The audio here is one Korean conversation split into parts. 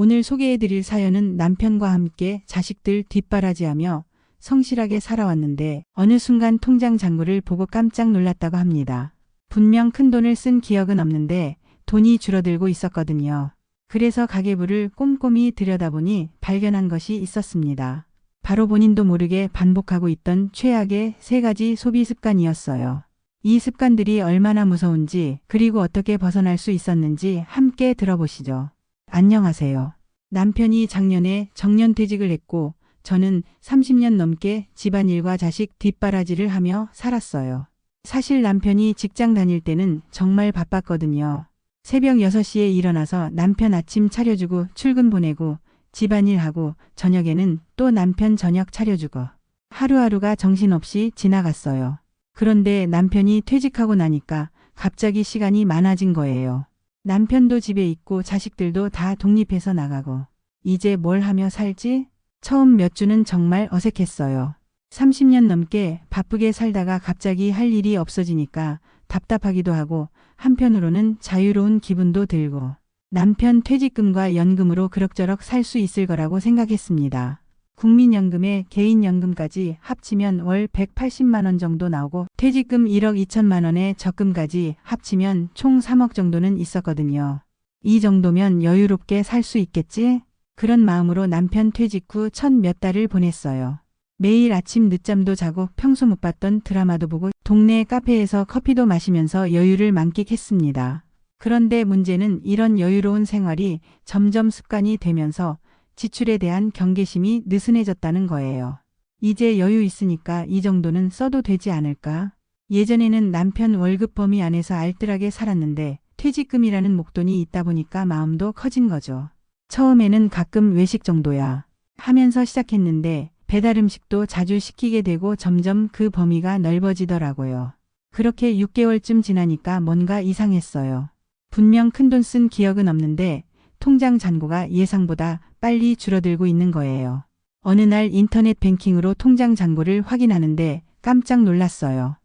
오늘 소개해드릴 사연은 남편과 함께 자식들 뒷바라지하며 성실하게 살아왔는데 어느 순간 통장 잔고를 보고 깜짝 놀랐다고 합니다. 분명 큰돈을 쓴 기억은 없는데 돈이 줄어들고 있었거든요. 그래서 가계부를 꼼꼼히 들여다보니 발견한 것이 있었습니다. 바로 본인도 모르게 반복하고 있던 최악의 3가지 소비 습관이었어요. 이 습관들이 얼마나 무서운지 그리고 어떻게 벗어날 수 있었는지 함께 들어보시죠. 안녕하세요. 남편이 작년에 정년퇴직을 했고 저는 30년 넘게 집안일과 자식 뒷바라지를 하며 살았어요. 사실 남편이 직장 다닐 때는 정말 바빴거든요. 새벽 6시에 일어나서 남편 아침 차려주고 출근 보내고 집안일하고 저녁에는 또 남편 저녁 차려주고 하루하루가 정신없이 지나갔어요. 그런데 남편이 퇴직하고 나니까 갑자기 시간이 많아진 거예요. 남편도 집에 있고 자식들도 다 독립해서 나가고 이제 뭘 하며 살지? 처음 몇 주는 정말 어색했어요. 30년 넘게 바쁘게 살다가 갑자기 할 일이 없어지니까 답답하기도 하고 한편으로는 자유로운 기분도 들고 남편 퇴직금과 연금으로 그럭저럭 살 수 있을 거라고 생각했습니다. 국민연금에 개인연금까지 합치면 월 180만 원 정도 나오고 퇴직금 1억 2천만 원에 적금까지 합치면 총 3억 정도는 있었거든요. 이 정도면 여유롭게 살 수 있겠지? 그런 마음으로 남편 퇴직 후 첫 몇 달을 보냈어요. 매일 아침 늦잠도 자고 평소 못 봤던 드라마도 보고 동네 카페에서 커피도 마시면서 여유를 만끽했습니다. 그런데 문제는 이런 여유로운 생활이 점점 습관이 되면서 지출에 대한 경계심이 느슨해졌다는 거예요. 이제 여유 있으니까 이 정도는 써도 되지 않을까? 예전에는 남편 월급 범위 안에서 알뜰하게 살았는데 퇴직금이라는 목돈이 있다 보니까 마음도 커진 거죠. 처음에는 가끔 외식 정도야 하면서 시작했는데 배달 음식도 자주 시키게 되고 점점 그 범위가 넓어지더라고요. 그렇게 6개월쯤 지나니까 뭔가 이상했어요. 분명 큰돈 쓴 기억은 없는데 통장 잔고가 예상보다 빨리 줄어들고 있는 거예요. 어느 날 인터넷 뱅킹으로 통장 잔고를 확인하는데 깜짝 놀랐어요.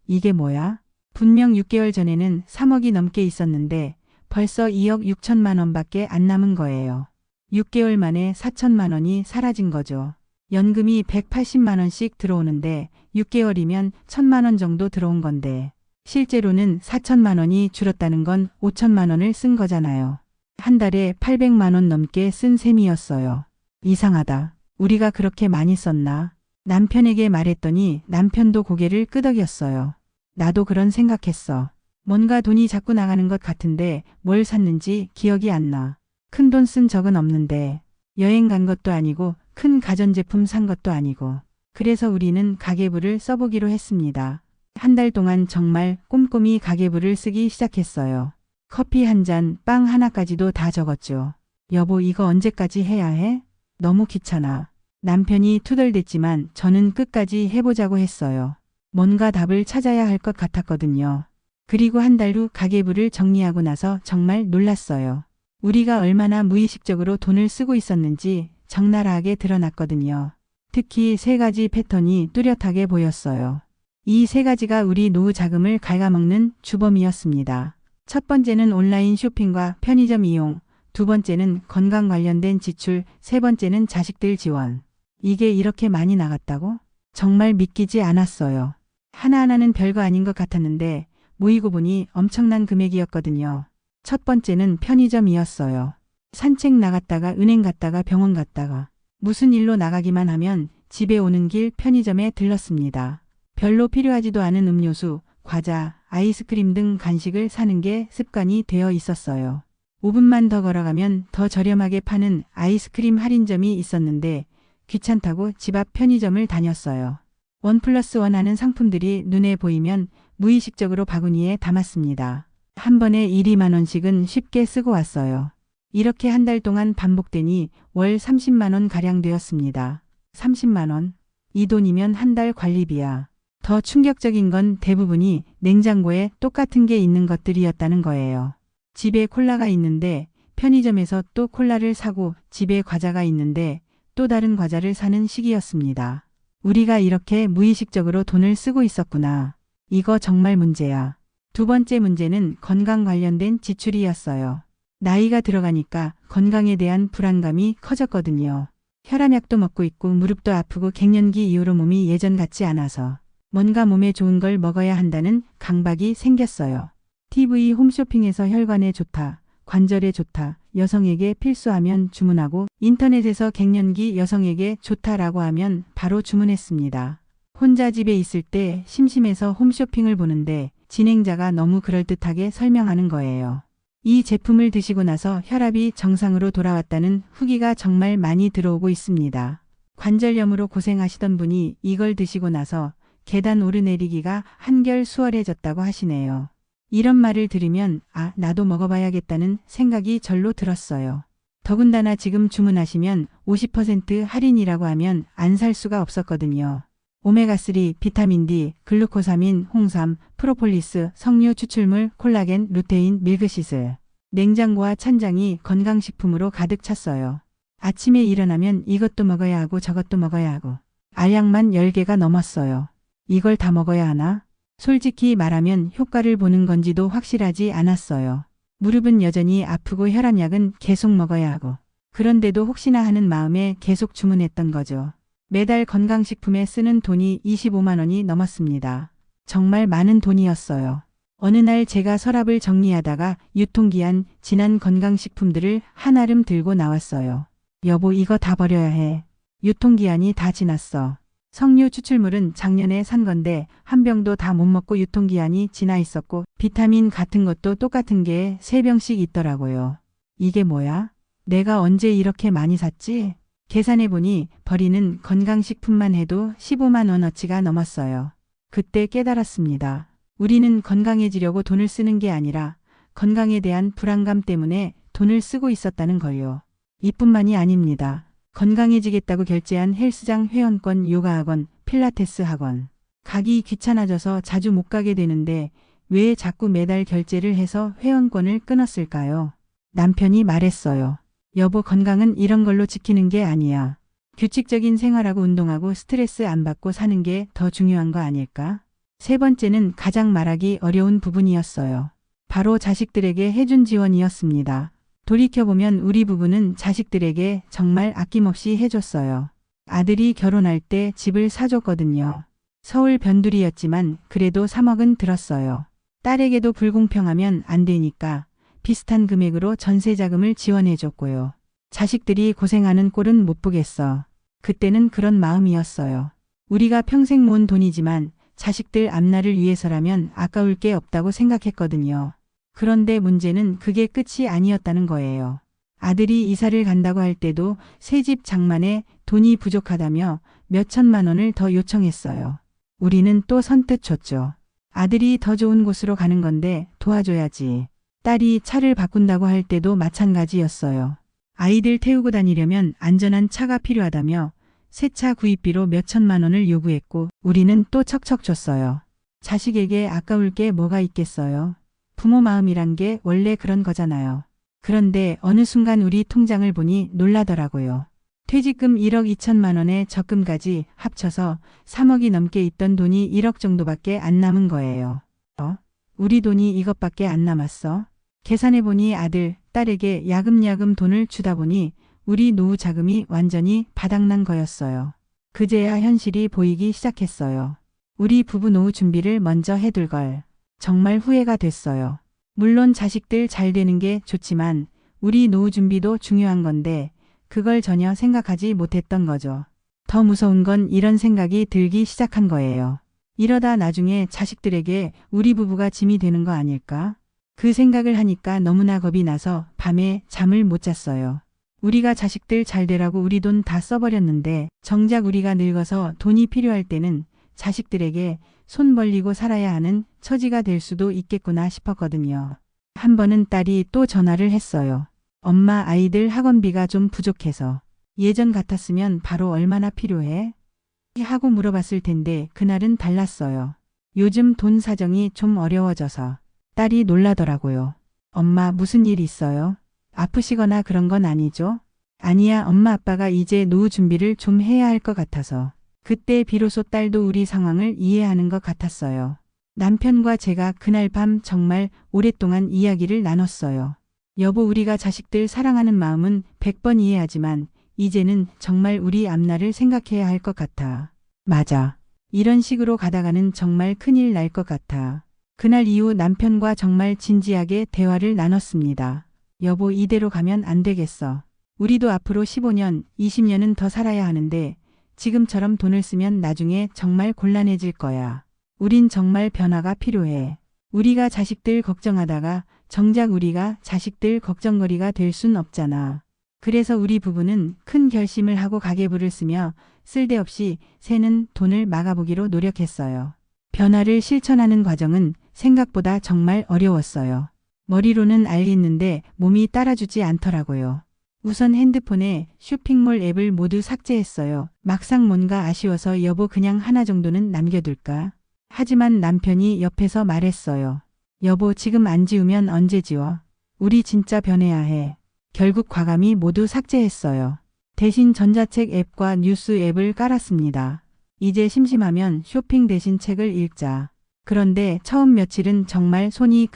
이게 뭐야? 분명 6개월 전에는 3억이 넘게 있었는데 벌써 2억 6천만 원밖에 안 남은 거예요. 6개월 만에 4천만 원이 사라진 거죠. 연금이 180만 원씩 들어오는데 6개월이면 1천만 원 정도 들어온 건데 실제로는 4천만 원이 줄었다는 건 5천만 원을 쓴 거잖아요. 한 달에 800만 원 넘게 쓴 셈이었어요. 이상하다. 우리가 그렇게 많이 썼나? 남편에게 말했더니 남편도 고개를 끄덕였어요. 나도 그런 생각했어. 뭔가 돈이 자꾸 나가는 것 같은데 뭘 샀는지 기억이 안 나. 큰 돈 쓴 적은 없는데 여행 간 것도 아니고 큰 가전제품 산 것도 아니고 그래서 우리는 가계부를 써보기로 했습니다. 한 달 동안 정말 꼼꼼히 가계부를 쓰기 시작했어요. 커피 한 잔, 빵 하나까지도 다 적었죠. 여보 이거 언제까지 해야 해? 너무 귀찮아. 남편이 투덜댔지만 저는 끝까지 해보자고 했어요. 뭔가 답을 찾아야 할 것 같았거든요. 그리고 한 달 후 가계부를 정리하고 나서 정말 놀랐어요. 우리가 얼마나 무의식적으로 돈을 쓰고 있었는지 적나라하게 드러났거든요. 특히 3가지 패턴이 뚜렷하게 보였어요. 이 3가지가 우리 노후 자금을 갉아먹는 주범이었습니다. 첫 번째는 온라인 쇼핑과 편의점 이용, 두 번째는 건강 관련된 지출, 세 번째는 자식들 지원. 이게 이렇게 많이 나갔다고? 정말 믿기지 않았어요. 하나하나는 별거 아닌 것 같았는데 모이고 보니 엄청난 금액이었거든요. 첫 번째는 편의점이었어요. 산책 나갔다가 은행 갔다가 병원 갔다가 무슨 일로 나가기만 하면 집에 오는 길 편의점에 들렀습니다. 별로 필요하지도 않은 음료수, 과자, 아이스크림 등 간식을 사는 게 습관이 되어 있었어요. 5분만 더 걸어가면 더 저렴하게 파는 아이스크림 할인점이 있었는데 귀찮다고 집 앞 편의점을 다녔어요. 1+1 하는 상품들이 눈에 보이면 무의식적으로 바구니에 담았습니다. 한 번에 1, 2만 원씩은 쉽게 쓰고 왔어요. 이렇게 한 달 동안 반복되니 월 30만 원 가량 되었습니다. 30만 원? 이 돈이면 한 달 관리비야. 더 충격적인 건 대부분이 냉장고에 똑같은 게 있는 것들이었다는 거예요. 집에 콜라가 있는데 편의점에서 또 콜라를 사고 집에 과자가 있는데 또 다른 과자를 사는 시기였습니다. 우리가 이렇게 무의식적으로 돈을 쓰고 있었구나. 이거 정말 문제야. 두 번째 문제는 건강 관련된 지출이었어요. 나이가 들어가니까 건강에 대한 불안감이 커졌거든요. 혈압약도 먹고 있고 무릎도 아프고 갱년기 이후로 몸이 예전 같지 않아서 뭔가 몸에 좋은 걸 먹어야 한다는 강박이 생겼어요. TV 홈쇼핑에서 혈관에 좋다, 관절에 좋다, 여성에게 필수하면 주문하고 인터넷에서 갱년기 여성에게 좋다라고 하면 바로 주문했습니다. 혼자 집에 있을 때 심심해서 홈쇼핑을 보는데 진행자가 너무 그럴듯하게 설명하는 거예요. 이 제품을 드시고 나서 혈압이 정상으로 돌아왔다는 후기가 정말 많이 들어오고 있습니다. 관절염으로 고생하시던 분이 이걸 드시고 나서 계단 오르내리기가 한결 수월해졌다고 하시네요. 이런 말을 들으면 나도 먹어봐야겠다는 생각이 절로 들었어요. 더군다나 지금 주문하시면 50% 할인이라고 하면 안 살 수가 없었거든요. 오메가3, 비타민 D, 글루코사민, 홍삼, 프로폴리스, 석류 추출물, 콜라겐, 루테인, 밀크시슬. 냉장고와 찬장이 건강식품으로 가득 찼어요. 아침에 일어나면 이것도 먹어야 하고 저것도 먹어야 하고 알약만 10개가 넘었어요. 이걸 다 먹어야 하나? 솔직히 말하면 효과를 보는 건지도 확실하지 않았어요. 무릎은 여전히 아프고 혈압약은 계속 먹어야 하고 그런데도 혹시나 하는 마음에 계속 주문했던 거죠. 매달 건강식품에 쓰는 돈이 25만 원이 넘었습니다. 정말 많은 돈이었어요. 어느 날 제가 서랍을 정리하다가 유통기한 지난 건강식품들을 한아름 들고 나왔어요. 여보, 이거 다 버려야 해. 유통기한이 다 지났어. 석류 추출물은 작년에 산 건데 한 병도 다 못 먹고 유통기한이 지나 있었고 비타민 같은 것도 똑같은 게 3병씩 있더라고요. 이게 뭐야? 내가 언제 이렇게 많이 샀지? 계산해보니 버리는 건강식품만 해도 15만 원어치가 넘었어요. 그때 깨달았습니다. 우리는 건강해지려고 돈을 쓰는 게 아니라 건강에 대한 불안감 때문에 돈을 쓰고 있었다는 걸요. 이뿐만이 아닙니다. 건강해지겠다고 결제한 헬스장 회원권, 요가학원, 필라테스 학원. 가기 귀찮아져서 자주 못 가게 되는데 왜 자꾸 매달 결제를 해서 회원권을 끊었을까요? 남편이 말했어요. 여보, 건강은 이런 걸로 지키는 게 아니야. 규칙적인 생활하고 운동하고 스트레스 안 받고 사는 게 더 중요한 거 아닐까? 3번째는 가장 말하기 어려운 부분이었어요. 바로 자식들에게 해준 지원이었습니다. 돌이켜보면 우리 부부는 자식들에게 정말 아낌없이 해줬어요. 아들이 결혼할 때 집을 사줬거든요. 서울 변두리였지만 그래도 3억은 들었어요. 딸에게도 불공평하면 안 되니까 비슷한 금액으로 전세자금을 지원해줬고요. 자식들이 고생하는 꼴은 못 보겠어. 그때는 그런 마음이었어요. 우리가 평생 모은 돈이지만 자식들 앞날을 위해서라면 아까울 게 없다고 생각했거든요. 그런데 문제는 그게 끝이 아니었다는 거예요. 아들이 이사를 간다고 할 때도 새 집 장만에 돈이 부족하다며 몇 천만 원을 더 요청했어요. 우리는 또 선뜻 줬죠. 아들이 더 좋은 곳으로 가는 건데 도와줘야지. 딸이 차를 바꾼다고 할 때도 마찬가지였어요. 아이들 태우고 다니려면 안전한 차가 필요하다며 새 차 구입비로 몇 천만 원을 요구했고 우리는 또 척척 줬어요. 자식에게 아까울 게 뭐가 있겠어요. 부모 마음이란 게 원래 그런 거잖아요. 그런데 어느 순간 우리 통장을 보니 놀라더라고요. 퇴직금 1억 2천만 원에 적금까지 합쳐서 3억이 넘게 있던 돈이 1억 정도밖에 안 남은 거예요. 우리 돈이 이것밖에 안 남았어? 계산해보니 아들, 딸에게 야금야금 돈을 주다 보니 우리 노후 자금이 완전히 바닥난 거였어요. 그제야 현실이 보이기 시작했어요. 우리 부부 노후 준비를 먼저 해둘 걸. 정말 후회가 됐어요. 물론 자식들 잘 되는 게 좋지만 우리 노후 준비도 중요한 건데 그걸 전혀 생각하지 못했던 거죠. 더 무서운 건 이런 생각이 들기 시작한 거예요. 이러다 나중에 자식들에게 우리 부부가 짐이 되는 거 아닐까? 그 생각을 하니까 너무나 겁이 나서 밤에 잠을 못 잤어요. 우리가 자식들 잘 되라고 우리 돈 다 써버렸는데 정작 우리가 늙어서 돈이 필요할 때는 자식들에게 손 벌리고 살아야 하는 처지가 될 수도 있겠구나 싶었거든요. 한 번은 딸이 또 전화를 했어요. 엄마, 아이들 학원비가 좀 부족해서. 예전 같았으면 바로 얼마나 필요해? 하고 물어봤을 텐데 그날은 달랐어요. 요즘 돈 사정이 좀 어려워져서. 딸이 놀라더라고요. 엄마, 무슨 일 있어요? 아프시거나 그런 건 아니죠? 아니야, 엄마 아빠가 이제 노후 준비를 좀 해야 할 것 같아서. 그때 비로소 딸도 우리 상황을 이해하는 것 같았어요. 남편과 제가 그날 밤 정말 오랫동안 이야기를 나눴어요. 여보, 우리가 자식들 사랑하는 마음은 100번 이해하지만 이제는 정말 우리 앞날을 생각해야 할 것 같아. 맞아. 이런 식으로 가다가는 정말 큰일 날 것 같아. 그날 이후 남편과 정말 진지하게 대화를 나눴습니다. 여보, 이대로 가면 안 되겠어. 우리도 앞으로 15년, 20년은 더 살아야 하는데 지금처럼 돈을 쓰면 나중에 정말 곤란해질 거야. 우린 정말 변화가 필요해. 우리가 자식들 걱정하다가 정작 우리가 자식들 걱정거리가 될 순 없잖아. 그래서 우리 부부는 큰 결심을 하고 가계부를 쓰며 쓸데없이 새는 돈을 막아보기로 노력했어요. 변화를 실천하는 과정은 생각보다 정말 어려웠어요. 머리로는 알겠는데 몸이 따라주지 않더라고요. 우선 핸드폰에 쇼핑몰 앱을 모두 삭제했어요. 막상 뭔가 아쉬워서 여보, 그냥 하나 정도는 남겨둘까? 하지만 남편이 옆에서 말했어요. 여보, 지금 안 지우면 언제 지워? 우리 진짜 변해야 해. 결국 과감히 모두 삭제했어요. 대신 전자책 앱과 뉴스 앱을 깔았습니다. 이제 심심하면 쇼핑 대신 책을 읽자. 그런데 처음 며칠은 정말 손이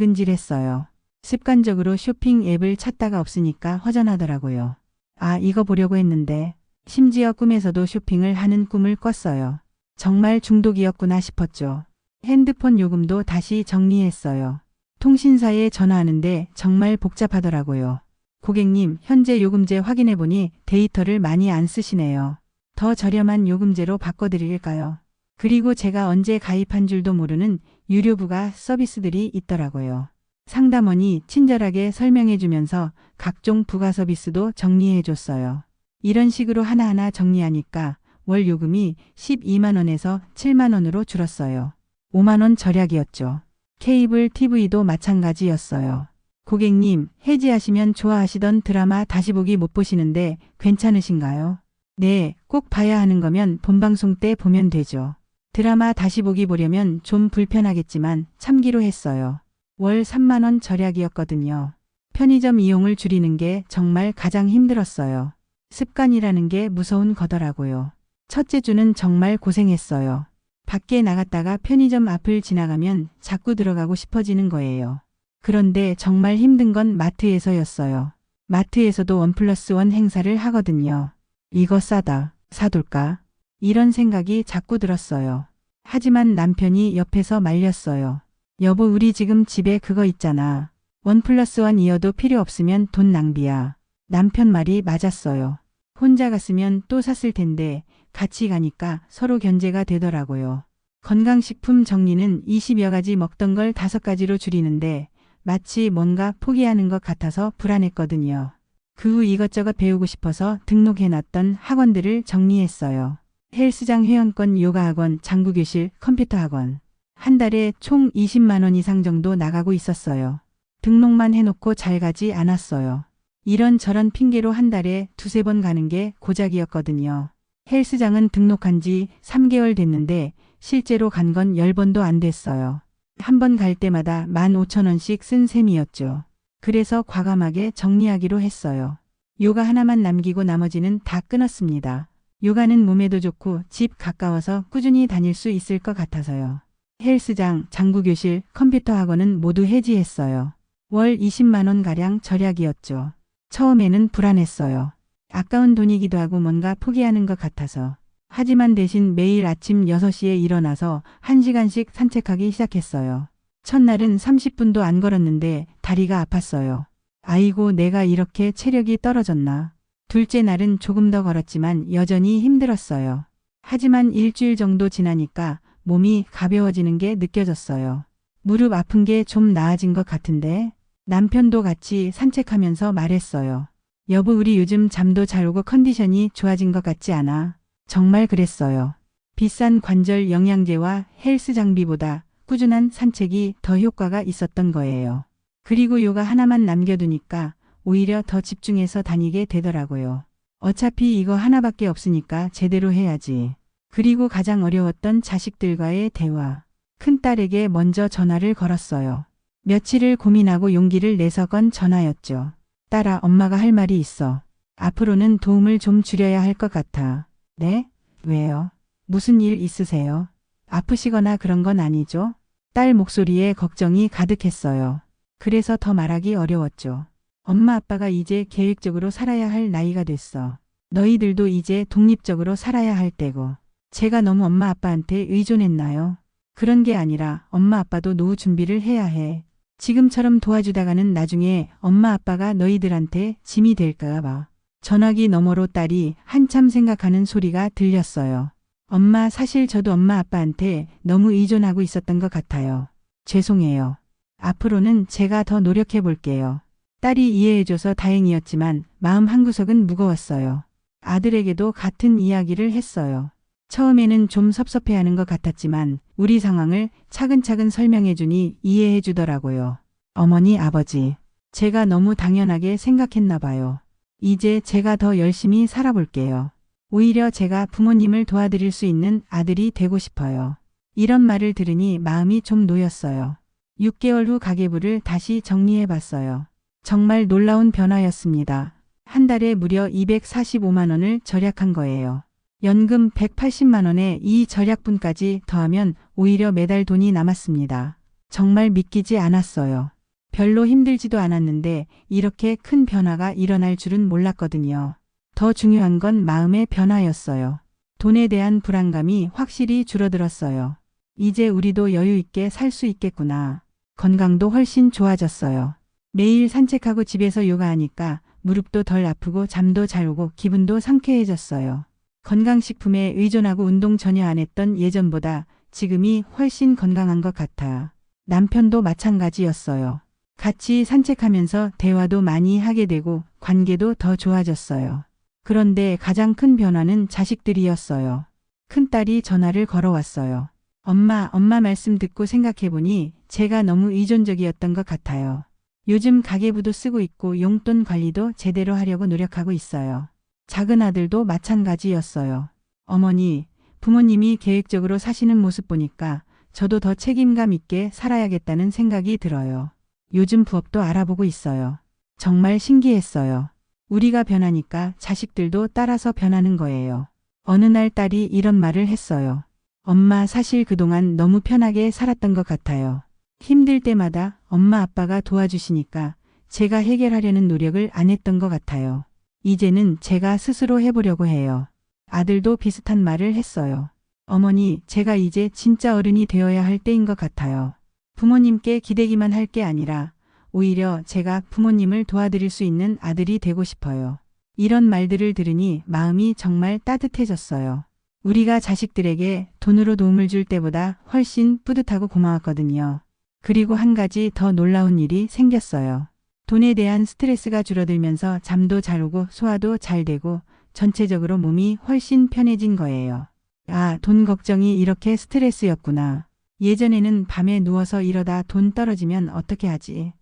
근질근질했어요. 습관적으로 쇼핑 앱을 찾다가 없으니까 허전하더라고요. 아, 이거 보려고 했는데. 심지어 꿈에서도 쇼핑을 하는 꿈을 꿨어요. 정말 중독이었구나 싶었죠. 핸드폰 요금도 다시 정리했어요. 통신사에 전화하는데 정말 복잡하더라고요. 고객님, 현재 요금제 확인해보니 데이터를 많이 안 쓰시네요. 더 저렴한 요금제로 바꿔드릴까요? 그리고 제가 언제 가입한 줄도 모르는 유료 부가 서비스들이 있더라고요. 상담원이 친절하게 설명해주면서 각종 부가 서비스도 정리해줬어요. 이런 식으로 하나하나 정리하니까 월 요금이 12만 원에서 7만 원으로 줄었어요. 5만 원 절약이었죠. 케이블 TV도 마찬가지였어요. 고객님, 해지하시면 좋아하시던 드라마 다시 보기 못 보시는데 괜찮으신가요? 네, 꼭 봐야 하는 거면 본방송 때 보면 되죠. 드라마 다시 보기 보려면 좀 불편하겠지만 참기로 했어요. 월 3만 원 절약이었거든요. 편의점 이용을 줄이는 게 정말 가장 힘들었어요. 습관이라는 게 무서운 거더라고요. 첫째 주는 정말 고생했어요. 밖에 나갔다가 편의점 앞을 지나가면 자꾸 들어가고 싶어지는 거예요. 그런데 정말 힘든 건 마트에서였어요. 마트에서도 1+1 행사를 하거든요. 이거 싸다. 사둘까? 이런 생각이 자꾸 들었어요. 하지만 남편이 옆에서 말렸어요. 여보, 우리 지금 집에 그거 있잖아. 1+1 이어도 필요 없으면 돈 낭비야. 남편 말이 맞았어요. 혼자 갔으면 또 샀을 텐데 같이 가니까 서로 견제가 되더라고요. 건강식품 정리는 20여 가지 먹던 걸 5가지로 줄이는데 마치 뭔가 포기하는 것 같아서 불안했거든요. 그 후 이것저것 배우고 싶어서 등록해놨던 학원들을 정리했어요. 헬스장 회원권, 요가학원, 장구교실, 컴퓨터학원. 한 달에 총 20만 원 이상 정도 나가고 있었어요. 등록만 해놓고 잘 가지 않았어요. 이런저런 핑계로 한 달에 2~3번 가는 게 고작이었거든요. 헬스장은 등록한 지 3개월 됐는데 실제로 간 건 10번도 안 됐어요. 한 번 갈 때마다 15,000원씩 쓴 셈이었죠. 그래서 과감하게 정리하기로 했어요. 요가 하나만 남기고 나머지는 다 끊었습니다. 요가는 몸에도 좋고 집 가까워서 꾸준히 다닐 수 있을 것 같아서요. 헬스장, 장구교실, 컴퓨터 학원은 모두 해지했어요. 월 20만 원가량 절약이었죠. 처음에는 불안했어요. 아까운 돈이기도 하고 뭔가 포기하는 것 같아서. 하지만 대신 매일 아침 6시에 일어나서 1시간씩 산책하기 시작했어요. 첫날은 30분도 안 걸었는데 다리가 아팠어요. 아이고, 내가 이렇게 체력이 떨어졌나. 둘째 날은 조금 더 걸었지만 여전히 힘들었어요. 하지만 일주일 정도 지나니까 몸이 가벼워지는 게 느껴졌어요. 무릎 아픈 게 좀 나아진 것 같은데. 남편도 같이 산책하면서 말했어요. 여보, 우리 요즘 잠도 잘 오고 컨디션이 좋아진 것 같지 않아? 정말 그랬어요. 비싼 관절 영양제와 헬스 장비보다 꾸준한 산책이 더 효과가 있었던 거예요. 그리고 요가 하나만 남겨두니까 오히려 더 집중해서 다니게 되더라고요. 어차피 이거 하나밖에 없으니까 제대로 해야지. 그리고 가장 어려웠던 자식들과의 대화. 큰딸에게 먼저 전화를 걸었어요. 며칠을 고민하고 용기를 내서 건 전화였죠. 딸아, 엄마가 할 말이 있어. 앞으로는 도움을 좀 줄여야 할 것 같아. 네? 왜요? 무슨 일 있으세요? 아프시거나 그런 건 아니죠? 딸 목소리에 걱정이 가득했어요. 그래서 더 말하기 어려웠죠. 엄마 아빠가 이제 계획적으로 살아야 할 나이가 됐어. 너희들도 이제 독립적으로 살아야 할 때고. 제가 너무 엄마 아빠한테 의존했나요? 그런 게 아니라 엄마 아빠도 노후 준비를 해야 해. 지금처럼 도와주다가는 나중에 엄마 아빠가 너희들한테 짐이 될까 봐. 전화기 너머로 딸이 한참 생각하는 소리가 들렸어요. 엄마, 사실 저도 엄마 아빠한테 너무 의존하고 있었던 것 같아요. 죄송해요. 앞으로는 제가 더 노력해 볼게요. 딸이 이해해줘서 다행이었지만 마음 한구석은 무거웠어요. 아들에게도 같은 이야기를 했어요. 처음에는 좀 섭섭해하는 것 같았지만 우리 상황을 차근차근 설명해주니 이해해주더라고요. 어머니, 아버지, 제가 너무 당연하게 생각했나 봐요. 이제 제가 더 열심히 살아볼게요. 오히려 제가 부모님을 도와드릴 수 있는 아들이 되고 싶어요. 이런 말을 들으니 마음이 좀 놓였어요. 6개월 후 가계부를 다시 정리해봤어요. 정말 놀라운 변화였습니다. 한 달에 무려 245만 원을 절약한 거예요. 연금 180만 원에 이 절약분까지 더하면 오히려 매달 돈이 남았습니다. 정말 믿기지 않았어요. 별로 힘들지도 않았는데 이렇게 큰 변화가 일어날 줄은 몰랐거든요. 더 중요한 건 마음의 변화였어요. 돈에 대한 불안감이 확실히 줄어들었어요. 이제 우리도 여유 있게 살 수 있겠구나. 건강도 훨씬 좋아졌어요. 매일 산책하고 집에서 요가하니까 무릎도 덜 아프고 잠도 잘 오고 기분도 상쾌해졌어요. 건강식품에 의존하고 운동 전혀 안 했던 예전보다 지금이 훨씬 건강한 것 같아. 남편도 마찬가지였어요. 같이 산책하면서 대화도 많이 하게 되고 관계도 더 좋아졌어요. 그런데 가장 큰 변화는 자식들이었어요. 큰딸이 전화를 걸어왔어요. 엄마 말씀 듣고 생각해보니 제가 너무 의존적이었던 것 같아요. 요즘 가계부도 쓰고 있고 용돈 관리도 제대로 하려고 노력하고 있어요. 작은 아들도 마찬가지였어요. 어머니, 부모님이 계획적으로 사시는 모습 보니까 저도 더 책임감 있게 살아야겠다는 생각이 들어요. 요즘 부업도 알아보고 있어요. 정말 신기했어요. 우리가 변하니까 자식들도 따라서 변하는 거예요. 어느 날 딸이 이런 말을 했어요. 엄마, 사실 그동안 너무 편하게 살았던 것 같아요. 힘들 때마다 엄마 아빠가 도와주시니까 제가 해결하려는 노력을 안 했던 것 같아요. 이제는 제가 스스로 해보려고 해요. 아들도 비슷한 말을 했어요. 어머니, 제가 이제 진짜 어른이 되어야 할 때인 것 같아요. 부모님께 기대기만 할 게 아니라 오히려 제가 부모님을 도와드릴 수 있는 아들이 되고 싶어요. 이런 말들을 들으니 마음이 정말 따뜻해졌어요. 우리가 자식들에게 돈으로 도움을 줄 때보다 훨씬 뿌듯하고 고마웠거든요. 그리고 한 가지 더 놀라운 일이 생겼어요. 돈에 대한 스트레스가 줄어들면서 잠도 잘 오고 소화도 잘 되고 전체적으로 몸이 훨씬 편해진 거예요. 아, 돈 걱정이 이렇게 스트레스였구나. 예전에는 밤에 누워서 이러다 돈 떨어지면 어떻게 하지?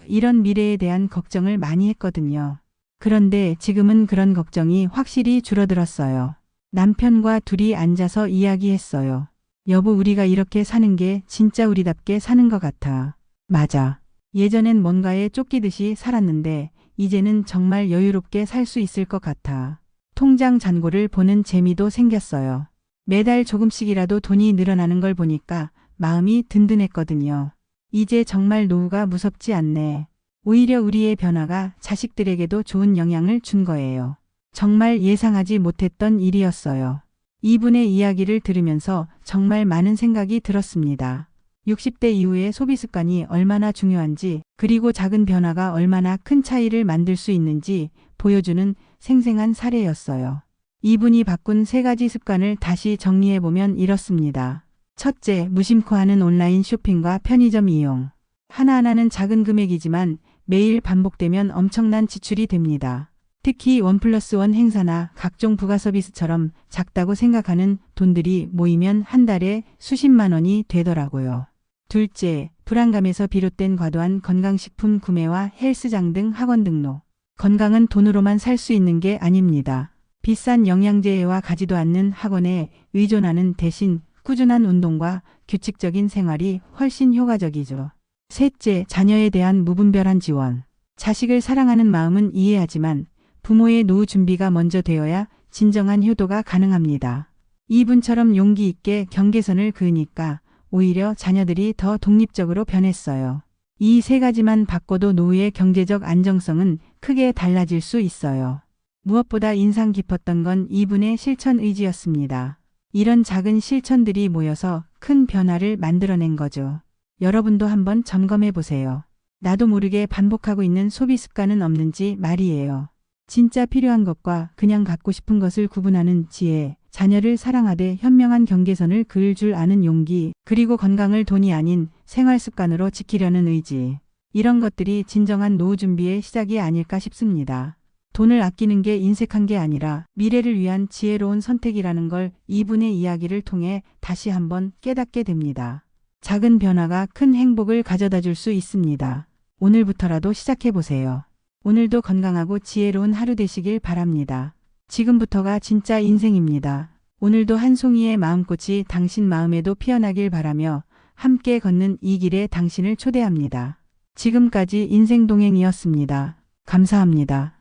이런 미래에 대한 걱정을 많이 했거든요. 그런데 지금은 그런 걱정이 확실히 줄어들었어요. 남편과 둘이 앉아서 이야기했어요. 여보, 우리가 이렇게 사는 게 진짜 우리답게 사는 것 같아. 맞아. 예전엔 뭔가에 쫓기듯이 살았는데 이제는 정말 여유롭게 살 수 있을 것 같아. 통장 잔고를 보는 재미도 생겼어요. 매달 조금씩이라도 돈이 늘어나는 걸 보니까 마음이 든든했거든요. 이제 정말 노후가 무섭지 않네. 오히려 우리의 변화가 자식들에게도 좋은 영향을 준 거예요. 정말 예상하지 못했던 일이었어요. 이분의 이야기를 들으면서 정말 많은 생각이 들었습니다. 60대 이후의 소비 습관이 얼마나 중요한지, 그리고 작은 변화가 얼마나 큰 차이를 만들 수 있는지 보여주는 생생한 사례였어요. 이분이 바꾼 3가지 습관을 다시 정리해보면 이렇습니다. 첫째, 무심코 하는 온라인 쇼핑과 편의점 이용. 하나하나는 작은 금액이지만 매일 반복되면 엄청난 지출이 됩니다. 특히 1+1 행사나 각종 부가 서비스처럼 작다고 생각하는 돈들이 모이면 한 달에 수십만 원이 되더라고요. 둘째, 불안감에서 비롯된 과도한 건강식품 구매와 헬스장 등 학원 등록. 건강은 돈으로만 살 수 있는 게 아닙니다. 비싼 영양제와 가지도 않는 학원에 의존하는 대신 꾸준한 운동과 규칙적인 생활이 훨씬 효과적이죠. 셋째, 자녀에 대한 무분별한 지원. 자식을 사랑하는 마음은 이해하지만 부모의 노후 준비가 먼저 되어야 진정한 효도가 가능합니다. 이분처럼 용기 있게 경계선을 그으니까 오히려 자녀들이 더 독립적으로 변했어요. 이 세 가지만 바꿔도 노후의 경제적 안정성은 크게 달라질 수 있어요. 무엇보다 인상 깊었던 건 이분의 실천 의지였습니다. 이런 작은 실천들이 모여서 큰 변화를 만들어낸 거죠. 여러분도 한번 점검해 보세요. 나도 모르게 반복하고 있는 소비 습관은 없는지 말이에요. 진짜 필요한 것과 그냥 갖고 싶은 것을 구분하는 지혜, 자녀를 사랑하되 현명한 경계선을 그을 줄 아는 용기, 그리고 건강을 돈이 아닌 생활 습관으로 지키려는 의지. 이런 것들이 진정한 노후 준비의 시작이 아닐까 싶습니다. 돈을 아끼는 게 인색한 게 아니라 미래를 위한 지혜로운 선택이라는 걸 이분의 이야기를 통해 다시 한번 깨닫게 됩니다. 작은 변화가 큰 행복을 가져다 줄 수 있습니다. 오늘부터라도 시작해 보세요. 오늘도 건강하고 지혜로운 하루 되시길 바랍니다. 지금부터가 진짜 인생입니다. 오늘도 한 송이의 마음꽃이 당신 마음에도 피어나길 바라며 함께 걷는 이 길에 당신을 초대합니다. 지금까지 인생동행이었습니다. 감사합니다.